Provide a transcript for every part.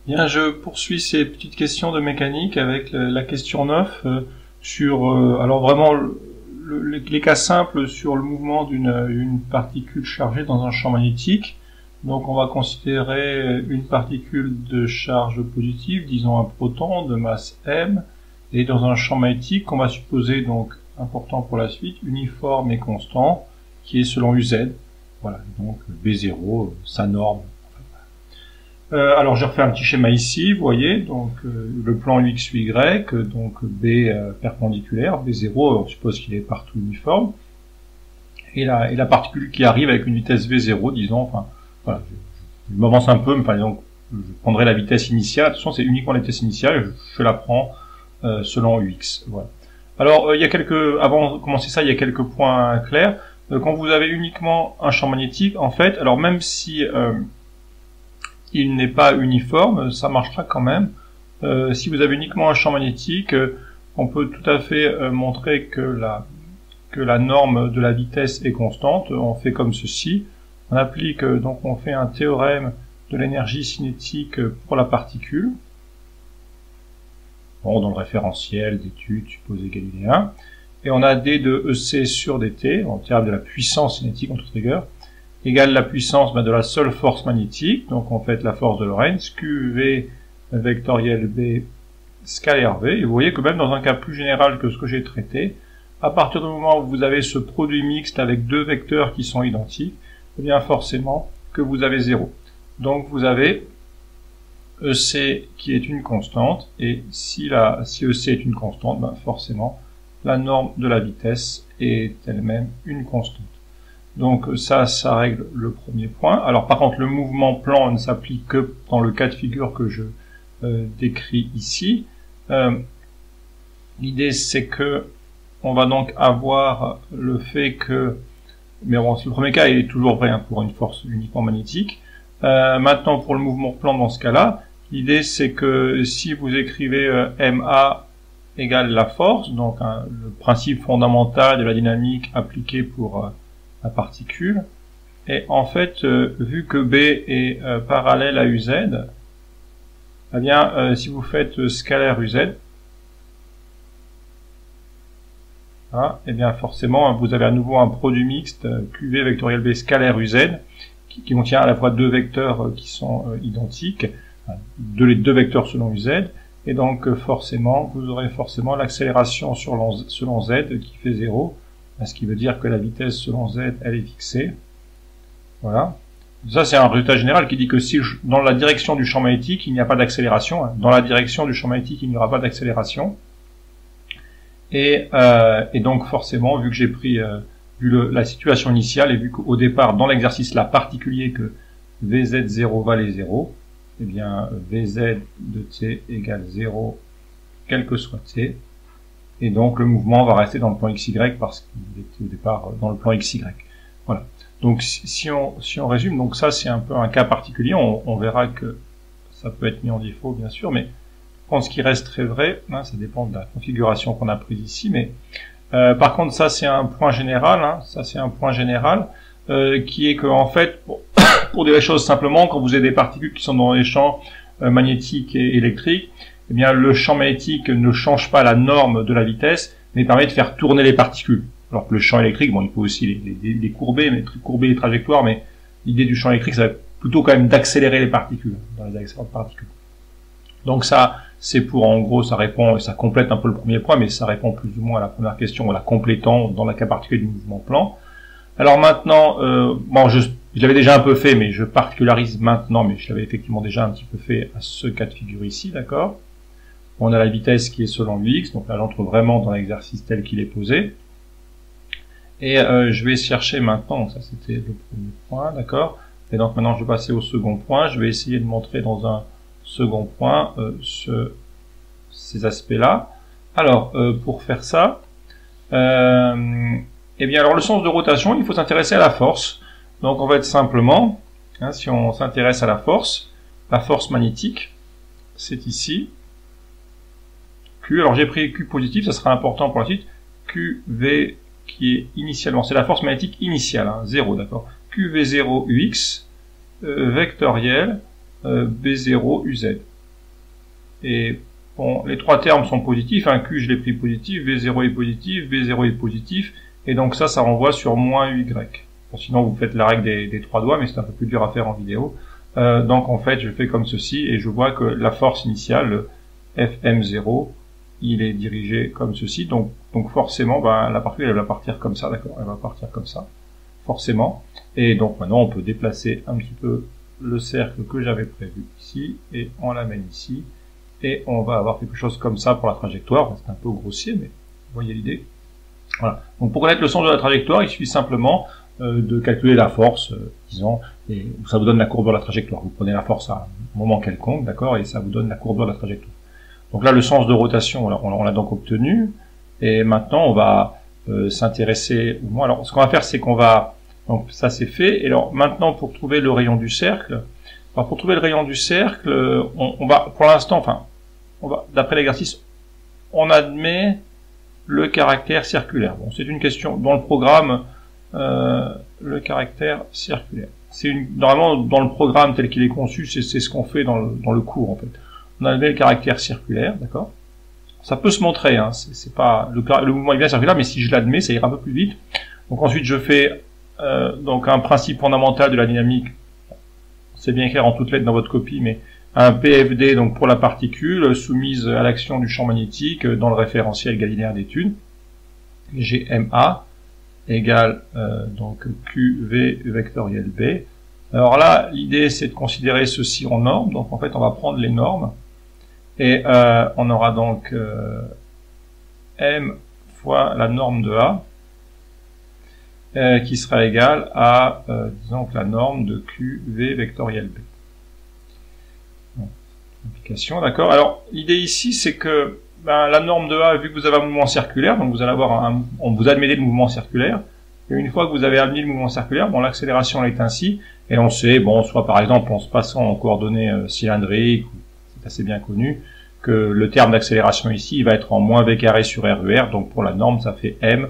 Bien, je poursuis ces petites questions de mécanique avec la question 9 sur, alors vraiment, les cas simples sur le mouvement d'une particule chargée dans un champ magnétique. Donc on va considérer une particule de charge positive, disons un proton de masse m, et dans un champ magnétique qu'on va supposer, donc important pour la suite, uniforme et constant, qui est selon UZ. Voilà, donc B0, sa norme. Alors je refais un petit schéma ici, vous voyez, donc le plan X, Y, donc B perpendiculaire, B0, on suppose qu'il est partout uniforme, et la particule qui arrive avec une vitesse V0, disons, enfin, voilà, je m'avance un peu, mais par exemple, je prendrai la vitesse initiale, attention c'est uniquement la vitesse initiale, je la prends selon UX, voilà. Alors, il y a avant de commencer ça, il y a quelques points clairs. Quand vous avez uniquement un champ magnétique, en fait, alors même si il n'est pas uniforme, ça marchera quand même. Si vous avez uniquement un champ magnétique, on peut tout à fait montrer que la norme de la vitesse est constante. On fait comme ceci. On applique, donc on fait un théorème de l'énergie cinétique pour la particule. Bon, dans le référentiel d'études supposé galiléen. Et on a d de EC sur dt, en termes de la puissance cinétique en toute rigueur, égale la puissance de la seule force magnétique, donc on fait la force de Lorentz, QV vectoriel B scalaire V, et vous voyez que même dans un cas plus général que ce que j'ai traité, à partir du moment où vous avez ce produit mixte avec deux vecteurs qui sont identiques, eh bien forcément que vous avez 0. Donc vous avez EC qui est une constante, et si EC est une constante, forcément la norme de la vitesse est elle-même une constante. Donc ça règle le premier point. Alors par contre, le mouvement plan ne s'applique que dans le cas de figure que je décris ici. L'idée c'est que on va donc avoir le fait que, mais bon, le premier cas est toujours vrai pour une force uniquement magnétique. Maintenant pour le mouvement plan dans ce cas-là, l'idée c'est que si vous écrivez MA égale la force, donc le principe fondamental de la dynamique appliqué pour la particule, et en fait, vu que B est parallèle à UZ, eh bien, si vous faites scalaire UZ, hein, eh bien forcément, vous avez à nouveau un produit mixte QV vectoriel B scalaire UZ, qui contient à la fois deux vecteurs qui sont identiques, les deux vecteurs selon UZ, et donc forcément, vous aurez forcément l'accélération selon Z qui fait 0, ce qui veut dire que la vitesse selon Z, elle est fixée. Voilà. Ça, c'est un résultat général qui dit que si dans la direction du champ magnétique, il n'y a pas d'accélération. Dans la direction du champ magnétique, il n'y aura pas d'accélération. Et donc, forcément, vu que j'ai pris la situation initiale, et vu qu'au départ, dans l'exercice là particulier que VZ0 valait 0, eh bien, Vz de t égale 0, quel que soit t. Et donc le mouvement va rester dans le plan XY parce qu'il était au départ dans le plan XY. Voilà. Donc si on résume, donc ça c'est un peu un cas particulier, on verra que ça peut être mis en défaut bien sûr, mais ce qui reste très vrai, hein, ça dépend de la configuration qu'on a prise ici, mais par contre ça c'est un point général, hein, qui est que en fait, pour dire les choses simplement, quand vous avez des particules qui sont dans les champs magnétiques et électriques, eh bien, le champ magnétique ne change pas la norme de la vitesse, mais permet de faire tourner les particules. Alors que le champ électrique, bon, il faut aussi les courber, les trajectoires, mais l'idée du champ électrique, ça va plutôt quand même d'accélérer les particules, dans les accélérateurs de particules. Donc ça, c'est pour, en gros, ça répond, ça complète un peu le premier point, mais ça répond plus ou moins à la première question, en la complétant dans le cas particulier du mouvement plan. Alors maintenant, bon, je l'avais déjà un peu fait, mais je particularise maintenant, mais je l'avais effectivement déjà un petit peu fait à ce cas de figure ici, d'accord? On a la vitesse qui est selon Ux, donc là j'entre vraiment dans l'exercice tel qu'il est posé. Et je vais chercher maintenant, donc ça c'était le premier point, d'accord? Et donc maintenant je vais passer au second point, je vais essayer de montrer dans un second point ces aspects-là. Alors, pour faire ça, eh bien alors le sens de rotation, il faut s'intéresser à la force. Donc en fait simplement, hein, si on s'intéresse à la force magnétique, c'est ici. Q, alors j'ai pris Q positif, ça sera important pour la suite. QV qui est initialement, c'est la force magnétique initiale, hein, 0, d'accord. QV0 UX, vectoriel, B0 UZ. Et bon, les trois termes sont positifs, hein, Q je l'ai pris positif, V0 est positif, V0 est positif, et donc ça renvoie sur moins UY. Bon, sinon vous faites la règle des trois doigts, mais c'est un peu plus dur à faire en vidéo. Donc en fait je fais comme ceci, et je vois que la force initiale, le Fm0, il est dirigé comme ceci, donc forcément ben, la particule elle va partir comme ça, d'accord, elle va partir comme ça, forcément. Et donc maintenant on peut déplacer un petit peu le cercle que j'avais prévu ici, et on l'amène ici, et on va avoir quelque chose comme ça pour la trajectoire. C'est un peu grossier, mais vous voyez l'idée. Voilà. Donc pour connaître le sens de la trajectoire, il suffit simplement de calculer la force, disons, et ça vous donne la courbure de la trajectoire. Vous prenez la force à un moment quelconque, d'accord, et ça vous donne la courbure de la trajectoire. Donc là, le sens de rotation, on l'a donc obtenu, et maintenant on va s'intéresser au moins. Alors ce qu'on va faire, c'est qu'on va, donc ça c'est fait, et alors maintenant pour trouver le rayon du cercle, alors pour trouver le rayon du cercle, on va, pour l'instant, enfin, on va, d'après l'exercice, on admet le caractère circulaire. Bon, c'est une question dans le programme, le caractère circulaire. C'est normalement dans le programme tel qu'il est conçu, c'est ce qu'on fait dans le cours en fait. On admet le caractère circulaire, d'accord. Ça peut se montrer, hein, c'est pas le mouvement est bien circulaire, mais si je l'admets, ça ira un peu plus vite. Donc ensuite, je fais donc un principe fondamental de la dynamique. C'est bien écrit en toutes lettres dans votre copie, mais un PFD donc pour la particule soumise à l'action du champ magnétique dans le référentiel galiléen d'études. GMA égale donc QV vectoriel B. Alors là, l'idée c'est de considérer ceci en normes. Donc en fait, on va prendre les normes et on aura donc M fois la norme de A qui sera égale à disons que la norme de QV vectoriel B. Application, d'accord. Alors l'idée ici c'est que la norme de A, vu que vous avez un mouvement circulaire, donc vous allez avoir vous admettez le mouvement circulaire, et une fois que vous avez admis le mouvement circulaire, bon, l'accélération est ainsi, et on sait, bon, soit par exemple en se passant en coordonnées cylindriques, c'est assez bien connu, que le terme d'accélération ici, il va être en moins v carré sur RER, donc pour la norme, ça fait m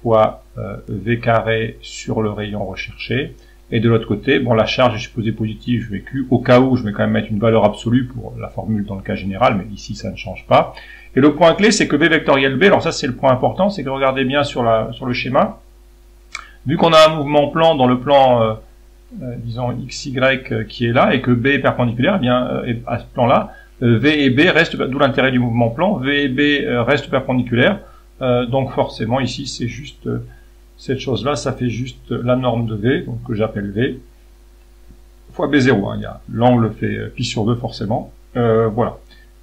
fois v carré sur le rayon recherché. Et de l'autre côté, bon, la charge est supposée positive, je mets Q. Au cas où, je vais quand même mettre une valeur absolue pour la formule dans le cas général, mais ici, ça ne change pas. Et le point clé, c'est que V vectoriel B, alors ça, c'est le point important, c'est que regardez bien sur le schéma. Vu qu'on a un mouvement plan dans le plan, disons, XY qui est là, et que B est perpendiculaire, eh bien, à ce plan-là, V et B restent, d'où l'intérêt du mouvement plan, V et B restent perpendiculaires. Donc forcément, ici, c'est juste... cette chose-là, ça fait juste la norme de V, donc que j'appelle V, fois B0. Hein, l'angle fait pi sur 2 forcément. Voilà.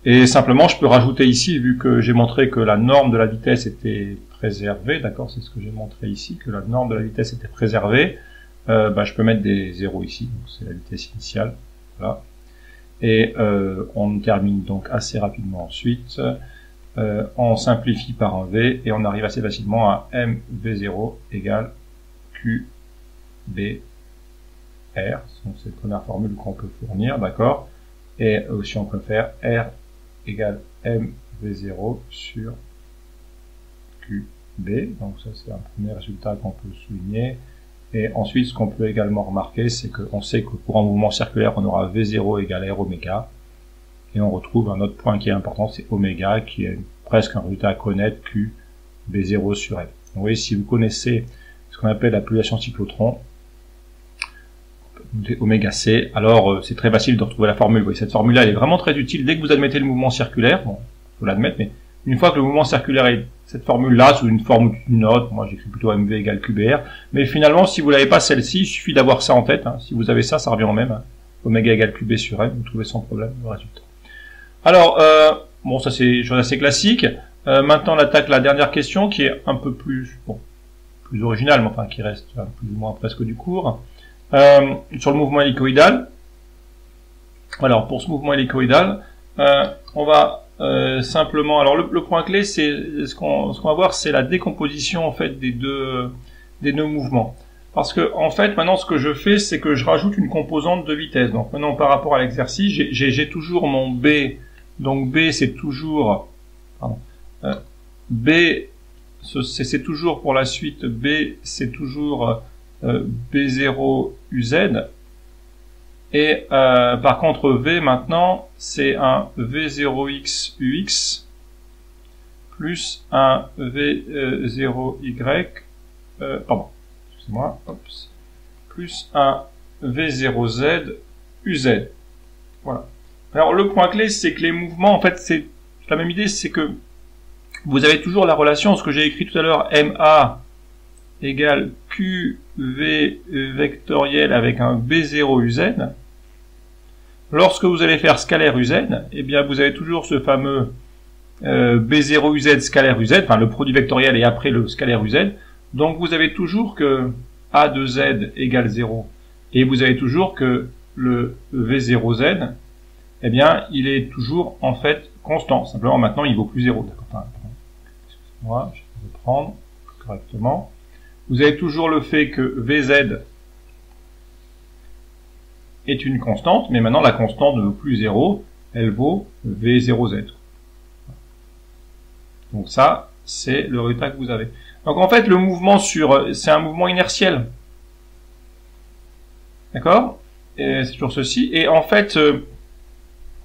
Et simplement, je peux rajouter ici, vu que j'ai montré que la norme de la vitesse était préservée, d'accord, c'est ce que j'ai montré ici, que la norme de la vitesse était préservée, je peux mettre des zéros ici, donc c'est la vitesse initiale. Voilà. Et on termine donc assez rapidement ensuite. On simplifie par un V et on arrive assez facilement à MV0 égale QBR. Donc c'est la première formule qu'on peut fournir, d'accord. Et si on préfère, R égale MV0 sur QB. Donc ça c'est un premier résultat qu'on peut souligner. Et ensuite ce qu'on peut également remarquer, c'est qu'on sait que pour un mouvement circulaire, on aura V0 égale R oméga. Et on retrouve un autre point qui est important, c'est oméga, qui est presque un résultat à connaître, Q, B0 sur L. Donc, vous voyez, si vous connaissez ce qu'on appelle la population cyclotron, oméga C, alors c'est très facile de retrouver la formule. Vous voyez, cette formule-là, elle est vraiment très utile dès que vous admettez le mouvement circulaire. Bon, il faut l'admettre, mais une fois que le mouvement circulaire est cette formule-là, sous une forme ou une autre, moi j'écris plutôt MV égale QBR, mais finalement, si vous n'avez pas celle-ci, il suffit d'avoir ça en tête. Hein. Si vous avez ça, ça revient au même. Hein. Oméga égale QB sur M, vous trouvez sans problème le résultat. Alors, bon, ça c'est chose assez classique. Maintenant, on attaque la dernière question qui est un peu plus, bon, plus originale, mais enfin qui reste plus ou moins presque du cours. Sur le mouvement hélicoïdal. Alors, pour ce mouvement hélicoïdal, on va simplement. Alors, le point clé, c'est ce qu'on va voir, c'est la décomposition en fait des deux mouvements. Parce que, en fait, maintenant, ce que je fais, c'est que je rajoute une composante de vitesse. Donc, maintenant, par rapport à l'exercice, j'ai toujours mon B. Donc, B, c'est toujours, pardon, B, c'est toujours pour la suite, B, c'est toujours B0 UZ. Et par contre V maintenant c'est un V0x ux plus un V0y pardon, excusez-moi, plus un V0z uz. Voilà. Alors le point clé c'est que les mouvements, en fait c'est la même idée, c'est que vous avez toujours la relation, ce que j'ai écrit tout à l'heure, MA égale QV vectoriel avec un B0 uz. Lorsque vous allez faire scalaire uz, eh bien vous avez toujours ce fameux B0 uz scalaire uz, enfin le produit vectoriel et après le scalaire uz. Donc vous avez toujours que A de Z égale 0 et vous avez toujours que le V0Z, eh bien il est toujours en fait constant. Simplement maintenant il vaut plus 0. Enfin, excusez-moi, je vais reprendre correctement. Vous avez toujours le fait que VZ est une constante, mais maintenant la constante ne vaut plus 0, elle vaut V0Z. Donc ça, c'est le résultat que vous avez. Donc en fait, le mouvement c'est un mouvement inertiel. D'accord? C'est toujours ceci. Et en fait,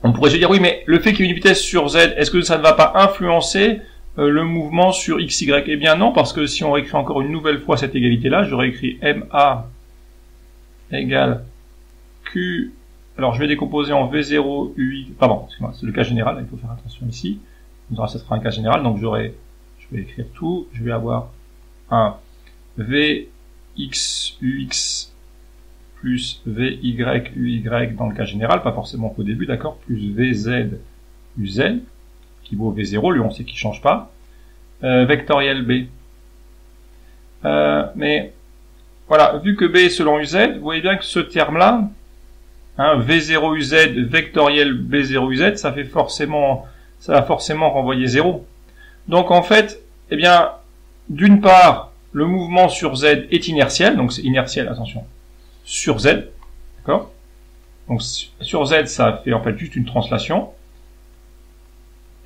on pourrait se dire, oui, mais le fait qu'il y ait une vitesse sur Z, est-ce que ça ne va pas influencer le mouvement sur XY? Eh bien non, parce que si on réécrit encore une nouvelle fois cette égalité-là, j'aurais écrit MA égale Q, alors je vais décomposer en V0, UI, pardon, excusez-moi, c'est le cas général, il faut faire attention ici, donc ça sera un cas général, donc je vais écrire tout, je vais avoir un VX, UX plus VY, UY dans le cas général, pas forcément qu'au début, d'accord, plus VZ, UZ, qui vaut V0, lui on sait qu'il ne change pas, vectoriel B. Mais voilà, vu que B est selon UZ, vous voyez bien que ce terme-là, V0 UZ vectoriel B0 UZ, ça va forcément renvoyer 0. Donc en fait, eh bien, d'une part, le mouvement sur Z est inertiel, donc c'est inertiel, attention, sur Z, d'accord? Donc sur Z, ça fait en fait juste une translation.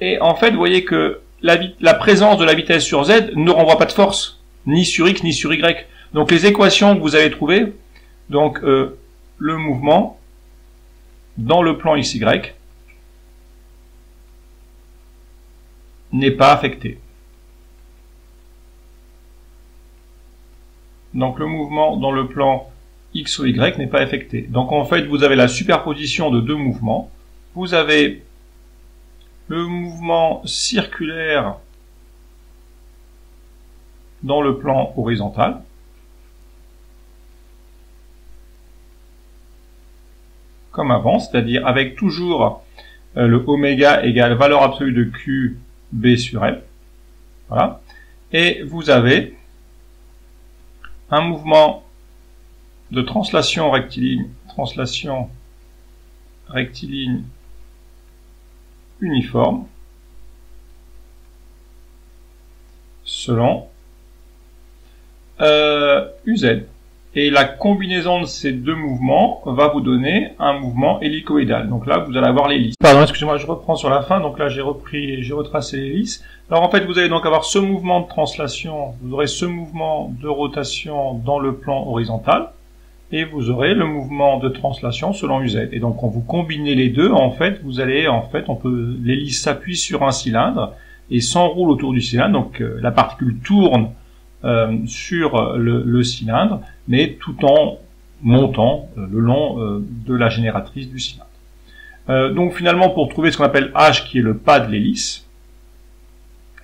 Et en fait, vous voyez que la présence de la vitesse sur Z ne renvoie pas de force, ni sur X, ni sur Y. Donc les équations que vous avez trouvées, donc le mouvement dans le plan XY n'est pas affecté. Donc le mouvement dans le plan X ou Y n'est pas affecté. Donc en fait, vous avez la superposition de deux mouvements. Vous avez le mouvement circulaire dans le plan horizontal. Comme avant, c'est-à-dire avec toujours le oméga égale valeur absolue de Q B sur L. Voilà. Et vous avez un mouvement de translation rectiligne uniforme selon UZ. Et la combinaison de ces deux mouvements va vous donner un mouvement hélicoïdal. Donc là, vous allez avoir l'hélice. Pardon, excusez-moi, je reprends sur la fin. Donc là, j'ai retracé l'hélice. Alors en fait, vous allez donc avoir ce mouvement de translation, vous aurez ce mouvement de rotation dans le plan horizontal, et vous aurez le mouvement de translation selon UZ. Et donc, quand vous combinez les deux, en fait, vous allez, l'hélice s'appuie sur un cylindre et s'enroule autour du cylindre. Donc la particule tourne sur le cylindre, mais tout en montant le long de la génératrice du cylindre. Donc finalement, pour trouver ce qu'on appelle H, qui est le pas de l'hélice,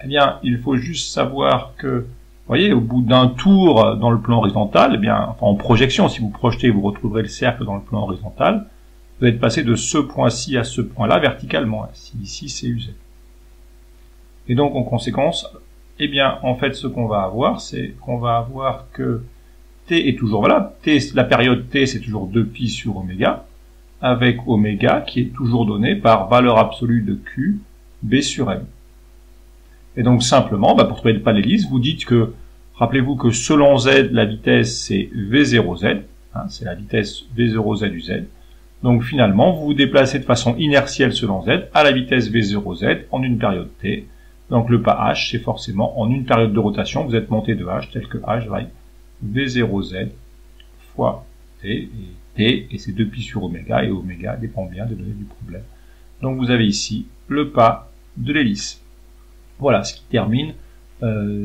eh bien, il faut juste savoir que, vous voyez, au bout d'un tour dans le plan horizontal, eh bien, enfin en projection, si vous projetez, vous retrouverez le cercle dans le plan horizontal, vous êtes passé de ce point-ci à ce point-là verticalement. Ici, c'est UZ. Et donc, en conséquence, eh bien, en fait, ce qu'on va avoir, c'est qu'on va avoir que T est toujours valable. La période T, c'est toujours 2pi sur oméga, avec oméga qui est toujours donné par valeur absolue de Q, B sur M. Et donc, simplement, pour trouver le pas de l'hélice, vous dites que, rappelez-vous que selon Z, la vitesse, c'est V0Z, c'est la vitesse V0Z du Z. Donc, finalement, vous vous déplacez de façon inertielle selon Z à la vitesse V0Z en une période T. Donc le pas H, c'est forcément en une période de rotation, vous êtes monté de H, tel que H vaille V0Z fois T, et T, et c'est 2π sur oméga, et oméga dépend bien des données du problème. Donc vous avez ici le pas de l'hélice. Voilà ce qui termine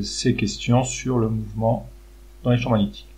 ces questions sur le mouvement dans les champs magnétiques.